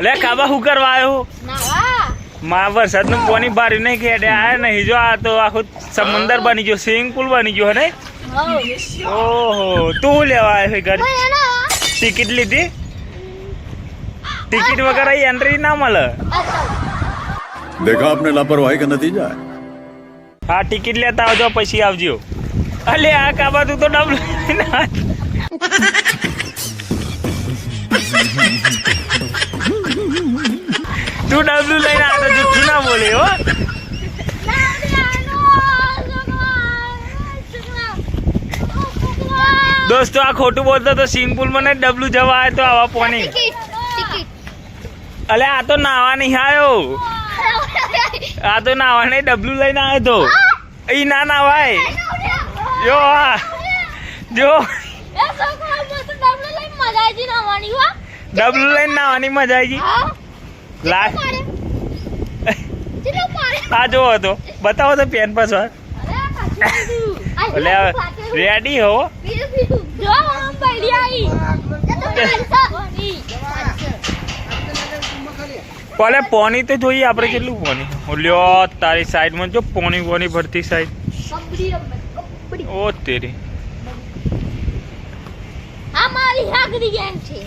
લે કાબા શું કરવા આવ્યો? માં વરસાદનું પાણી બારી નહીં ખેડે આ નહીં જો આ તો આખું સમંદર બની ગયો, સ્વિમિંગ પુલ બની ગયો ને. ઓહો તું લેવા આવ્યો ઘર? ટિકિટ લીધી? ટિકિટ વગર એન્ટ્રી ના મળે. देखा आपने लापरवाही का नतीजा है. હા ટિકિટ લેતા આવજો પછી આવજો. અલે આ કાબા તું તો ડબલ તું ડબલું લઈને આ તો જુઠ્ઠું ના બોલે હો. દોસ્તો આ ખોટું બોલતો તો સ્વિમિંગ પુલ માં ડબલું જવા આવે તો આવા પાણી. અલે આ તો નાવા નહીં આવ્યો, આ તો નાવા નહીં ડબલું લઈને આવ્યો તો. ઈ ના નાવાય જો આ જો ડબલું લઈને નાવાની મજા આવી ગઈ. આ જો હતો બતાવો તો પેન પાસવર્ડ. રેડી હો? કોલે પોની તો જોઈએ આપણે કેટલું પોની. લ્યો તારી સાઈડ માં જો પોની પોની ભરતી સાઈડ. ઓ તેરી અમારી હાગરી ગેંગ છે.